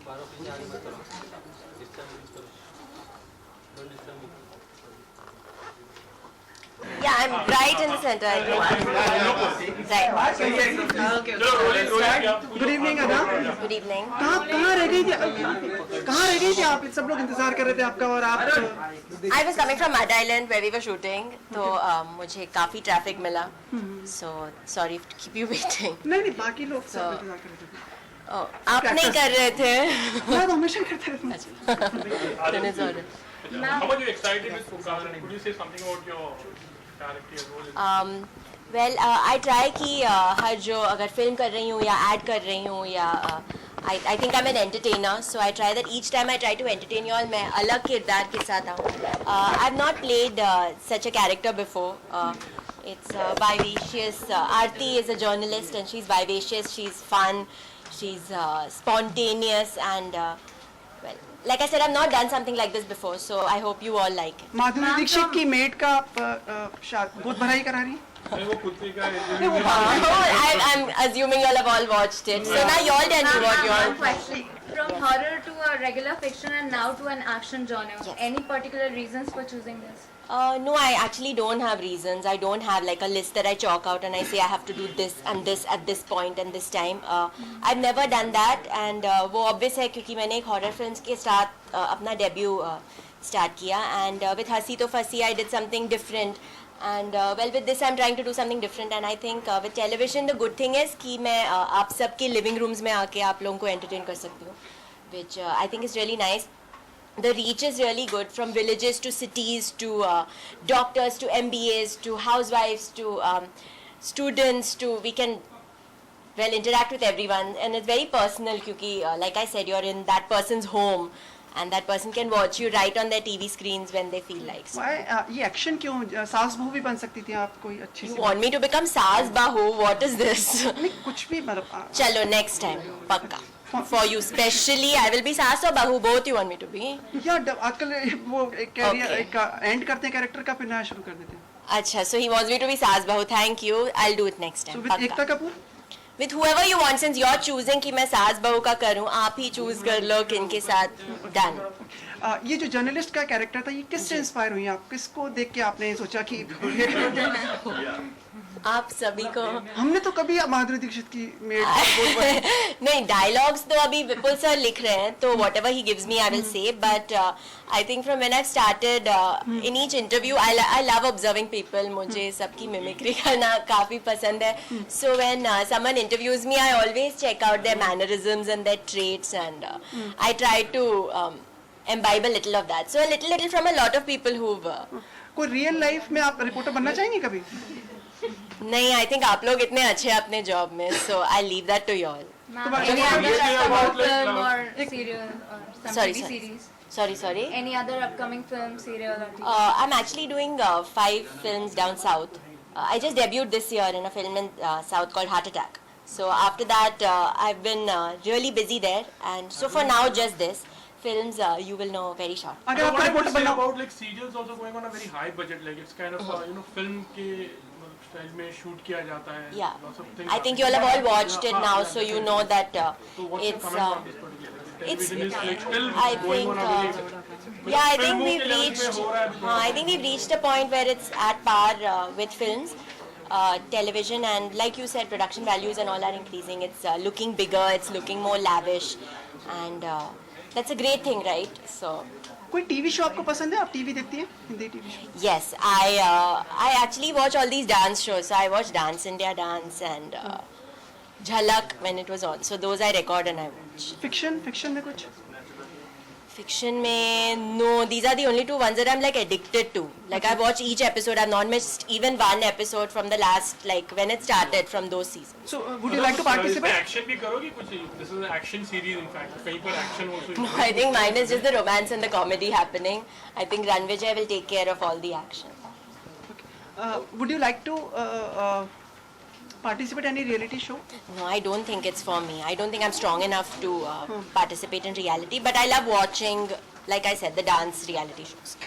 Yeah, I'm right in the center, I think. Right. Good evening अदा. Good evening. कहाँ रह गई थी आप? सब लोग इंतजार कर रहे थे आपका और आप. I was coming from Mud Island where we were shooting, तो मुझे काफी ट्रैफिक मिला. So sorry to keep you waiting. नहीं बाकी लोग सब इंतजार कर रहे थे. Oh, आप नहीं कर रहे थे? मैं तो हमेशा करते रहता Then it's all right. How much you excited with Fukaan? Could you say something about your character role? Well, I try कि हर जो अगर फिल्म कर रही हूँ या ऐड कर रही हूँ या I think I'm an entertainer, so I try that each time I try to entertain you all. मैं अलग किरदार के साथ आऊँ. I've not played such a character before. It's vivacious. Aarti is a journalist and she's vivacious. She's fun. She's spontaneous and well, like I said, I've not done something like this before, so I hope you all like it. Madhuri Dixit की met का बहुत भराई करा रही. नहीं वो खुद का I'm assuming you all have all watched it. So now you all tell me what you all. One question. From horror to a regular fiction and now to an action genre. Yes. Any particular reasons for choosing this? No, I actually don't have reasons. I don't have like a list that I chalk out and I say I have to do this and this at this point and this time. I've never done that and वो obvious है क्योंकि मैंने एक horror films के साथ अपना debut start किया and with हंसी तो फंसी I did something different and well with this I'm trying to do something different and I think with television the good thing is कि मैं आप सबके living rooms में आके आप लोगों को entertain कर सकती हूँ, which I think is really nice. The reach is really good from villages to cities to doctors to MBAs to housewives to students to we can well interact with everyone and it's very personal क्योंकि like I said you're in that person's home and that person can watch you right on their TV screens when they feel like. So. ये action क्यों? सास बहू भी बन सकती थी आप कोई अच्छी You C. want me to become Saas Bahu? What is this? नहीं कुछ भी मतलब. चलो next time पक्का. For you specially, I will be Saas or Bahu. Both you want me to be? या आजकल वो एक कैरियर Okay. एक एंड करते हैं कैरेक्टर का फिर नया शुरू कर देते हैं. अच्छा, so he wants me to be Saas Bahu. Thank you. I'll do it next time. So with Ekta Kapoor. With whoever you want, since you're choosing कि मैं सास बहू का करूं, आप ही choose कर लो किनके साथ. Done. ये जो जर्नलिस्ट का कैरेक्टर था ये किससे इंस्पायर हुई आप? किसको देख के आपने सोचा कि आप सभी को. हमने तो कभी माधुरी दीक्षित की मेट नहीं, डायलॉग्स तो अभी विपुल सर लिख रहे हैं तो whatever he gives me I will say but I think from when I've started in each interview I love observing people. मुझे सबकी मिमिक्री करना काफी पसंद है. So when someone interviews me I always check out their mannerisms and their traits and I try to imbibe a little of that. So a little from a lot of people who've कोई real life में आप reporter बनना चाहेंगे कभी? नहीं, I think आप लोग इतने अच्छे हैं अपने जॉब में, so I'll leave that to you all. Any other upcoming film or serial or some Sorry, TV sorry. series? Sorry. Any other upcoming film, serial or TV? I'm actually doing 5 films down south. I just debuted this year in a film in south called Heart Attack. So after that, I've been really busy there, and so for now, just this. Films you will know very short. अगर आपको What reporter about बनना about like serials also going on a very high budget, like it's kind of you know film के style में shoot किया जाता है. Yeah, Lots of things I think you all have all watched it now, so you know that So what's your it's. comment on this particular? it's- Television is like still I going on, I think, believe. Yeah, I Film think के we've level पे reached. हो रहा है अभी. I think we've reached a point where it's at par with films. Television and like you said, production values and all are increasing. It's looking bigger, it's looking more lavish, and that's a great thing, right? So कोई TV show आपको पसंद है? आप TV देखती हैं? Hindi TV show? yes, I actually watch all these dance shows. So I watch Dance India Dance and Jhalak when it was on. So those I record and I watch. Fiction में कुछ? Fiction में no, these are the only 2 ones that I'm like addicted to. Like I watch each episode. I've not missed even one episode from the last like when it started from those seasons. So would you like to participate? Action भी करोगी कुछ? This is an action series in fact. कहीं पर action also. No, I think mine is just the romance and the comedy happening. I think Ranvijay will take care of all the action. Would you like to participate any reality show? No, I don't think it's for me. I don't think I'm strong enough to participate in reality. But I love watching, like I said, the dance reality shows.